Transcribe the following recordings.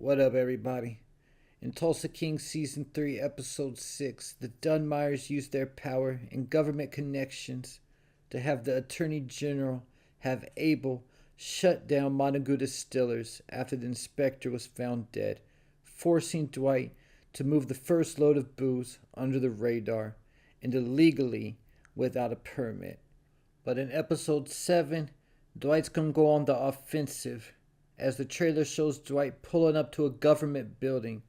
What up, everybody? In Tulsa King Season 3, Episode 6, the Dunmires used their power and government connections to have the Attorney General have Abel shut down Montague Distillers after the inspector was found dead, forcing Dwight to move the first load of booze under the radar and illegally without a permit. But in Episode 7, Dwight's gonna go on the offensive as the trailer shows Dwight pulling up to a government building,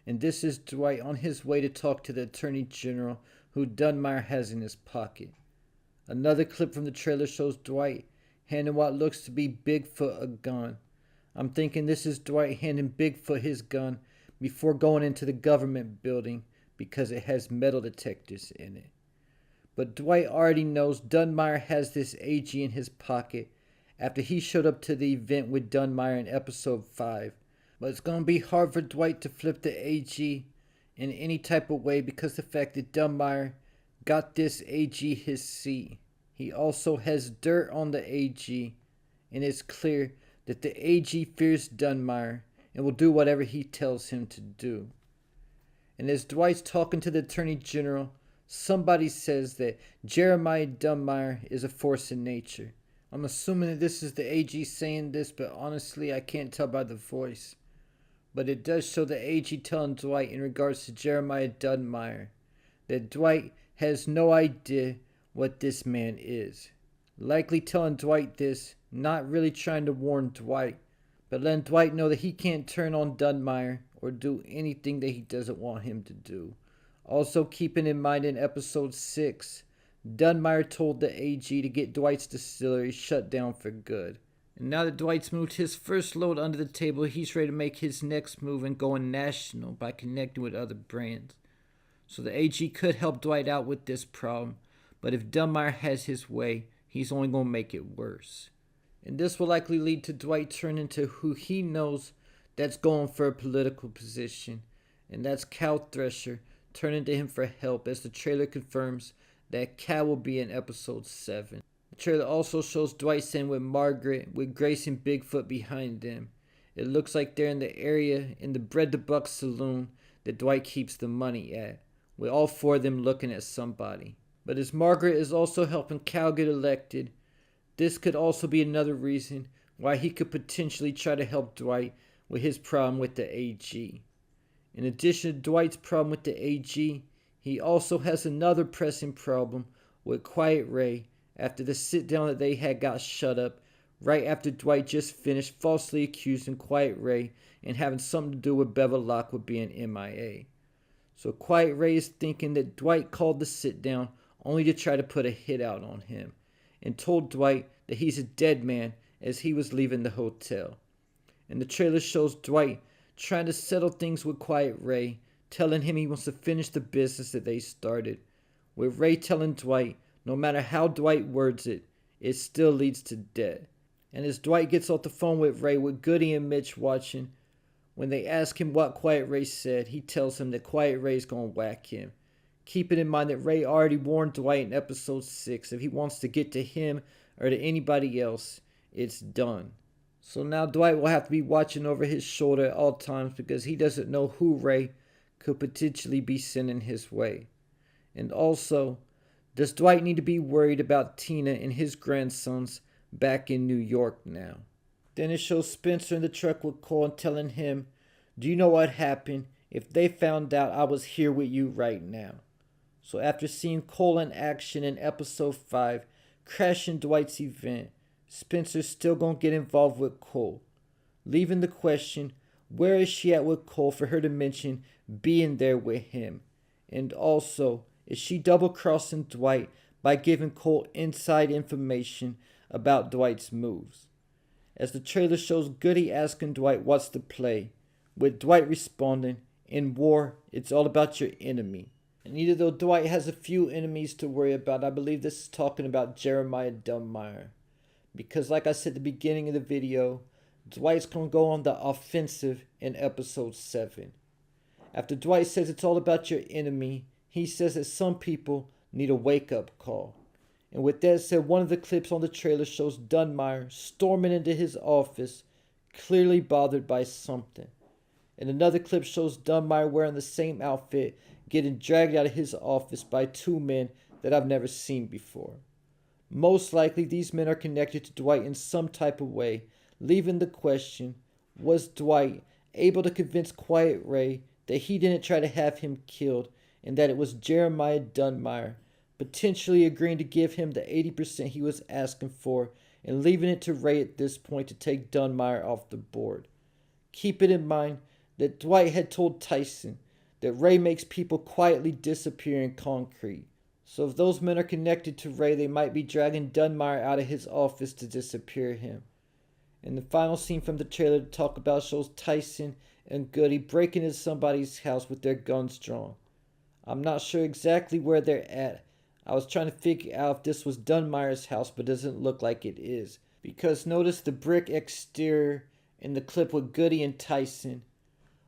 and this is Dwight on his way to talk to the Attorney General who Dunmire has in his pocket. Another clip from the trailer shows Dwight handing what looks to be Bigfoot a gun. I'm thinking this is Dwight handing Bigfoot his gun before going into the government building because it has metal detectors in it. But Dwight already knows Dunmire has this AG in his pocket after he showed up to the event with Dunmire in Episode 5. But it's going to be hard for Dwight to flip the AG in any type of way because the fact that Dunmire got this AG his seat. He also has dirt on the AG, and it's clear that the AG fears Dunmire and will do whatever he tells him to do. And as Dwight's talking to the Attorney General, somebody says that Jeremiah Dunmire is a force in nature. I'm assuming that this is the AG saying this, but honestly I can't tell by the voice. But it does show the AG telling Dwight in regards to Jeremiah Dunmire that Dwight has no idea what this man is. Likely telling Dwight this, not really trying to warn Dwight, but letting Dwight know that he can't turn on Dunmire or do anything that he doesn't want him to do. Also keeping in mind in Episode 6, Dunmire told the AG to get Dwight's distillery shut down for good. And now that Dwight's moved his first load under the table, he's ready to make his next move and going national by connecting with other brands. So the AG could help Dwight out with this problem, but if Dunmire has his way, he's only going to make it worse. And this will likely lead to Dwight turning to who he knows that's going for a political position, and that's Cal Thresher, turning to him for help as the trailer confirms that Cal will be in Episode 7. The trailer also shows Dwight sitting with Margaret with Grace and Bigfoot behind them. It looks like they're in the area in the Bread the Buck saloon that Dwight keeps the money at, with all four of them looking at somebody. But as Margaret is also helping Cal get elected, this could also be another reason why he could potentially try to help Dwight with his problem with the AG. In addition to Dwight's problem with the AG, he also has another pressing problem with Quiet Ray after the sit down that they had got shut up right after Dwight just finished falsely accusing Quiet Ray and having something to do with Bevel Lockwood being MIA. So Quiet Ray is thinking that Dwight called the sit down only to try to put a hit out on him and told Dwight that he's a dead man as he was leaving the hotel. And the trailer shows Dwight trying to settle things with Quiet Ray, telling him he wants to finish the business that they started, with Ray telling Dwight no matter how Dwight words it, it still leads to death. And as Dwight gets off the phone with Ray with Goody and Mitch watching, when they ask him what Quiet Ray said, he tells him that Quiet Ray's gonna whack him. Keeping in mind that Ray already warned Dwight in Episode 6 if he wants to get to him or to anybody else, it's done. So now Dwight will have to be watching over his shoulder at all times because he doesn't know who Ray could potentially be sending his way. And also, does Dwight need to be worried about Tina and his grandsons back in New York now? Then it shows Spencer in the truck with Cole and telling him, "Do you know what happened if they found out I was here with you right now?" So after seeing Cole in action in Episode 5, crashing Dwight's event, Spencer's still gonna get involved with Cole, leaving the question, where is she at with Cole for her to mention being there with him? And also, is she double-crossing Dwight by giving Cole inside information about Dwight's moves? As the trailer shows Goody asking Dwight what's the play, with Dwight responding, "In war, it's all about your enemy." And even though Dwight has a few enemies to worry about, I believe this is talking about Jeremiah Dunmire. Because like I said at the beginning of the video, Dwight's going to go on the offensive in Episode 7. After Dwight says it's all about your enemy, he says that some people need a wake-up call. And with that said, one of the clips on the trailer shows Dunmire storming into his office, clearly bothered by something. And another clip shows Dunmire wearing the same outfit, getting dragged out of his office by two men that I've never seen before. Most likely, these men are connected to Dwight in some type of way, leaving the question, was Dwight able to convince Quiet Ray that he didn't try to have him killed and that it was Jeremiah Dunmire, potentially agreeing to give him the 80% he was asking for and leaving it to Ray at this point to take Dunmire off the board? Keep it in mind that Dwight had told Tyson that Ray makes people quietly disappear in concrete. So if those men are connected to Ray, they might be dragging Dunmire out of his office to disappear him. And the final scene from the trailer to talk about shows Tyson and Goody breaking into somebody's house with their guns drawn. I'm not sure exactly where they're at. I was trying to figure out if this was Dunmire's house, but it doesn't look like it is. Because notice the brick exterior in the clip with Goody and Tyson,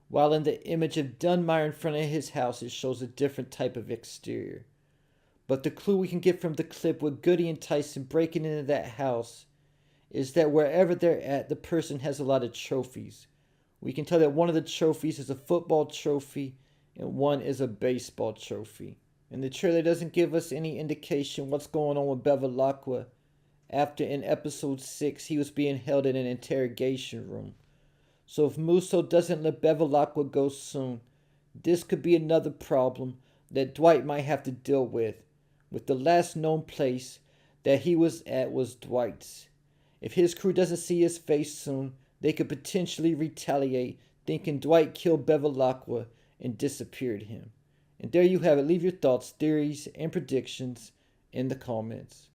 while in the image of Dunmire in front of his house, it shows a different type of exterior. But the clue we can get from the clip with Goody and Tyson breaking into that house is that wherever they're at, the person has a lot of trophies. We can tell that one of the trophies is a football trophy and one is a baseball trophy. And the trailer doesn't give us any indication what's going on with Bevilacqua after in episode 6 he was being held in an interrogation room. So if Musso doesn't let Bevilacqua go soon, this could be another problem that Dwight might have to deal with the last known place that he was at was Dwight's. If his crew doesn't see his face soon, they could potentially retaliate, thinking Dwight killed Bevilacqua and disappeared him. And there you have it. Leave your thoughts, theories, and predictions in the comments.